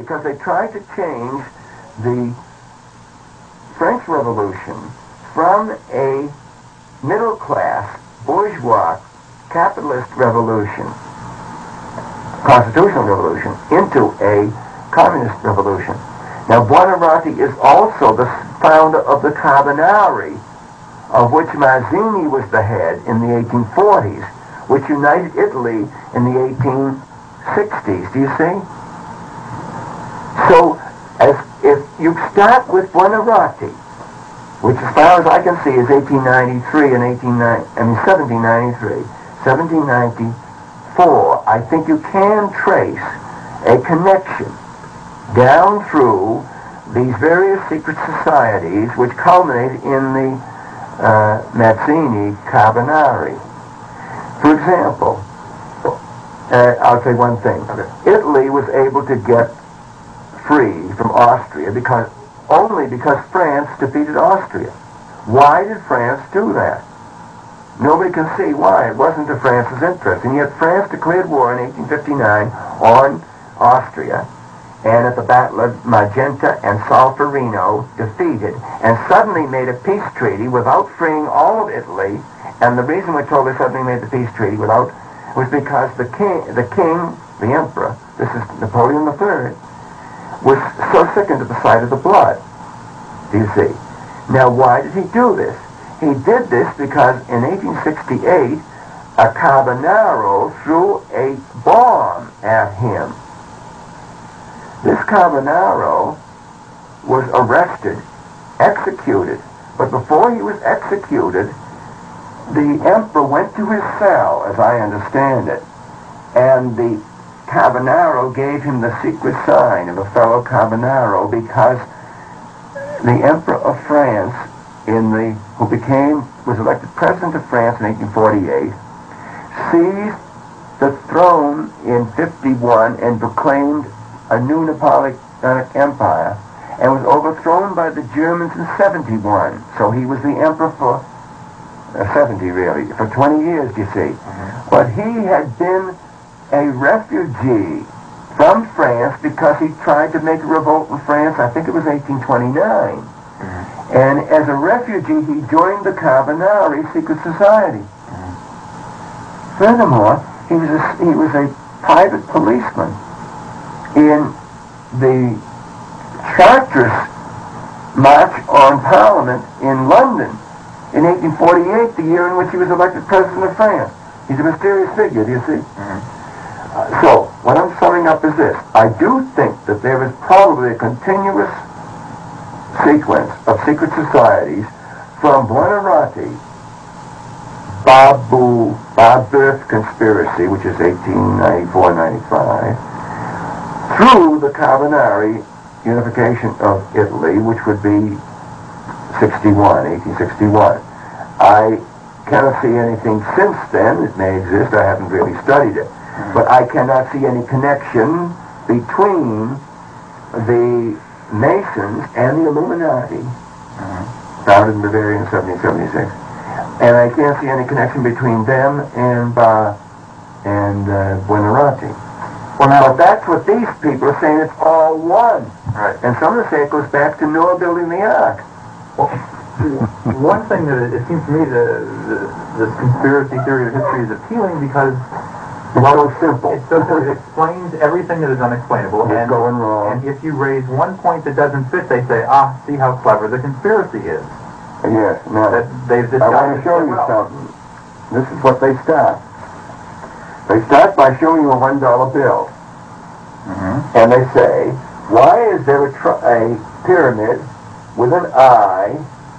because they tried to change the French Revolution from a middle-class, bourgeois, capitalist revolution, constitutional revolution, into a communist revolution. Now, Buonarroti is also the founder of the Carbonari, of which Mazzini was the head in the 1840s, which united Italy in the 1860s. Do you see? So, if you start with Buonarroti, which as far as I can see is 1893 and 1793, 1794, I think you can trace a connection down through these various secret societies which culminate in the Mazzini Carbonari. For example, I'll say one thing. Okay. Italy was able to get free from Austria only because France defeated Austria. Why did France do that? Nobody can see why. It wasn't to France's interest. And yet France declared war in 1859 on Austria, and at the Battle of Magenta and Solferino defeated, and suddenly made a peace treaty without freeing all of Italy. And the reason we're told they suddenly made the peace treaty was because the emperor, this is Napoleon III, was so sickened at the sight of the blood. Do you see? Now, why did he do this? He did this because in 1868, a Carbonaro threw a bomb at him. This Carbonaro was arrested, executed, but before he was executed, the emperor went to his cell, as I understand it, and the Carbonaro gave him the secret sign of a fellow Carbonaro because the Emperor of France, was elected President of France in 1848, seized the throne in 51 and proclaimed a new Napoleonic Empire, and was overthrown by the Germans in 71. So he was the emperor for 70 really, for 20 years, you see. But he had been a refugee from France because he tried to make a revolt in France, I think it was 1829. And as a refugee, he joined the Carbonari secret society. Furthermore, he was a private policeman in the Chartist March on Parliament in London in 1848, the year in which he was elected President of France. He's a mysterious figure, do you see? So, what I'm summing up is this. I do think that there is probably a continuous sequence of secret societies from Buonarroti, Babeuf conspiracy, which is 1894-95, through the Carbonari unification of Italy, which would be 1861. I cannot see anything since then. It may exist. I haven't really studied it. But I cannot see any connection between the Masons and the Illuminati, founded in Bavaria in 1776. And I can't see any connection between them and Buonarroti. Well, now, but that's what these people are saying. It's all one. Right. And some of them say it goes back to Noah building the ark. Well, one thing that it seems to me this conspiracy theory of history is appealing because it's so simple. It explains everything that is unexplainable. It's going wrong. And if you raise one point that doesn't fit, they say, see how clever the conspiracy is. Yes. Now, I want to show you something. This is what they start. They start by showing you a $1 bill. And they say, why is there a pyramid with an eye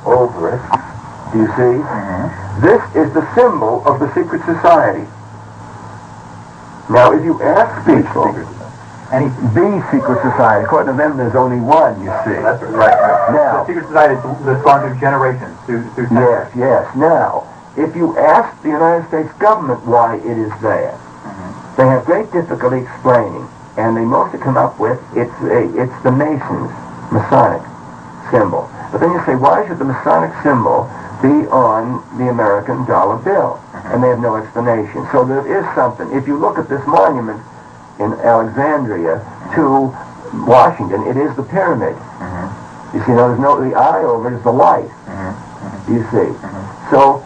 over it? Do you see? This is the symbol of the secret society. Now, if you ask people, the secret society, according to them, there's only one, you see. That's right. Now, the secret society that's gone through generations, through centuries. Yes. Now, if you ask the United States government why it is there, they have great difficulty explaining, and they mostly come up with it's the Masonic symbol. But then you say, why should the Masonic symbol be on the American dollar bill? And they have no explanation. So there is something. If you look at this monument in Alexandria to Washington, it is the pyramid. You see, there's the eye over it is the light. You see. So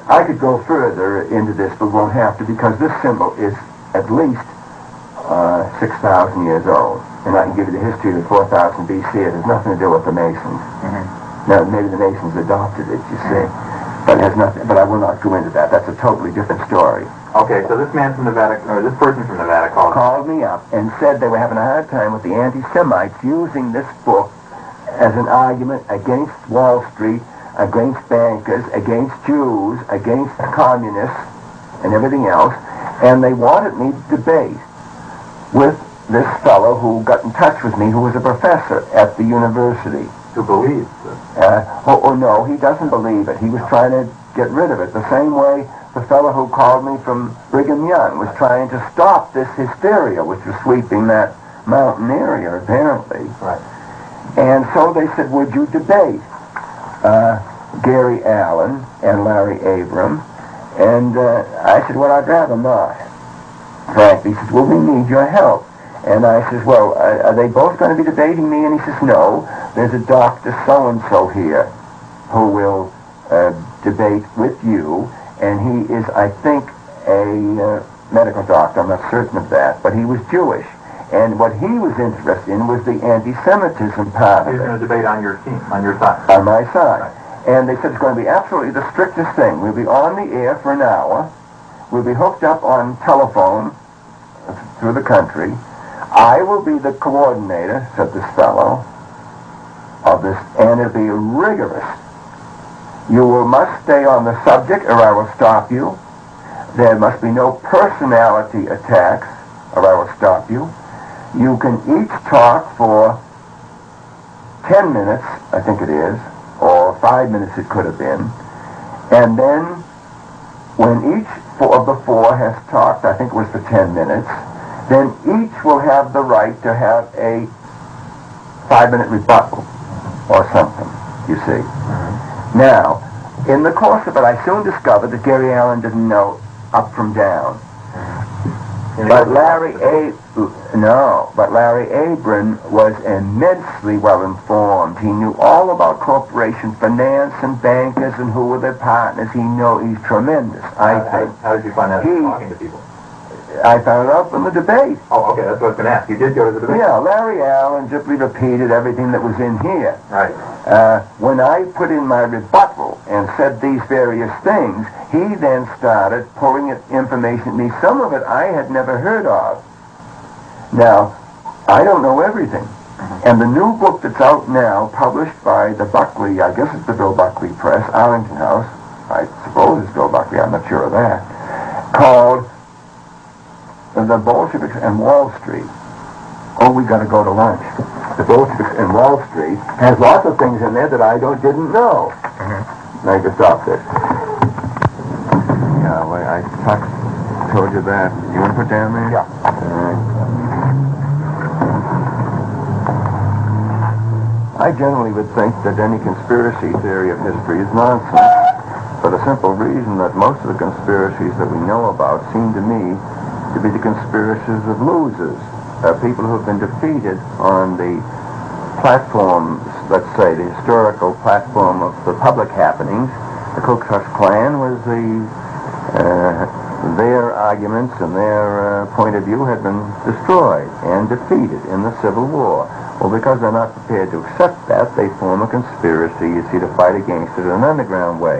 I could go further into this, but won't have to, because this symbol is at least 6,000 years old. And I can give you the history of 4000 BC. It has nothing to do with the Masons. Now, maybe the Masons adopted it, you see. But it has nothing. But I will not go into that. That's a totally different story. Okay, so this man from Nevada, or this person from Nevada called me up and said they were having a hard time with the anti-Semites using this book as an argument against Wall Street, against bankers, against Jews, against communists, and everything else. And they wanted me to debate with this fellow who got in touch with me, who was a professor at the university. Who believes this? No, he doesn't believe it. He was trying to get rid of it. The same way the fellow who called me from Brigham Young was trying to stop this hysteria, which was sweeping that mountain area, apparently. Right. And so they said, would you debate Gary Allen and Larry Abram? And I said, well, I'd rather not. Frankly, he says, well, we need your help. And I says, well, are they both going to be debating me? And he says, no, there's a Dr. So-and-so here who will debate with you. And he is, I think, a medical doctor. I'm not certain of that. But he was Jewish. And what he was interested in was the anti-Semitism part of it. He's going to debate on your team, on your side. On my side. Right. And they said it's going to be absolutely the strictest thing. We'll be on the air for an hour. We'll be hooked up on telephone through the country. I will be the coordinator, said this fellow, of this, and it'll be rigorous. You must stay on the subject or I will stop you. There must be no personality attacks or I will stop you. You can each talk for 10 minutes, I think it is, or 5 minutes it could have been. And then when each of the four has talked, I think it was for 10 minutes, then each will have the right to have a 5-minute rebuttal or something, you see. Now, in the course of it, I soon discovered that Gary Allen didn't know up from down. But Larry Abram was immensely well informed. He knew all about corporation finance and bankers and who were their partners. He's tremendous, I think. How did you find out talking to people? I found it out from the debate. Oh, okay, that's what I was going to ask. You did go to the debate? Yeah, Larry Allen simply repeated everything that was in here. Right. When I put in my rebuttal and said these various things, he then started pulling information at me. Some of it I had never heard of. Now, I don't know everything. And the new book that's out now, published by the Buckley, I guess it's the Bill Buckley Press, Arlington House, I suppose it's Bill Buckley, I'm not sure of that, called The Bolsheviks and Wall Street. Oh, we got to go to lunch. The Bolsheviks and Wall Street has lots of things in there that I didn't know. Now you can stop this. Yeah, well, I told you that. You want to put down there? Yeah. I generally would think that any conspiracy theory of history is nonsense, for the simple reason that most of the conspiracies that we know about seem to me to be the conspiracies of losers, people who have been defeated on the platforms, let's say, the historical platform of the public happenings. The Ku Klux Klan was their arguments and their point of view had been destroyed and defeated in the Civil War. Well, because they're not prepared to accept that, they form a conspiracy, you see, to fight against it in an underground way.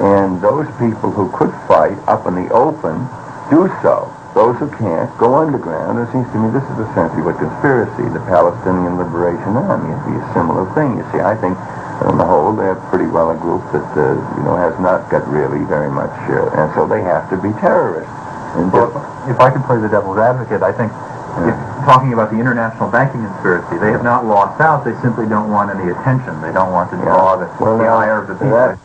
And those people who could fight up in the open do so. Those who can't go underground. It seems to me this is essentially what conspiracy, the Palestinian Liberation Army, would be a similar thing. You see, I think on the whole they're pretty well a group that has not got really very much, and so they have to be terrorists. And well, if I can play the devil's advocate, I think talking about the international banking conspiracy, they have not lost out. They simply don't want any attention. They don't want to draw the ire of the people.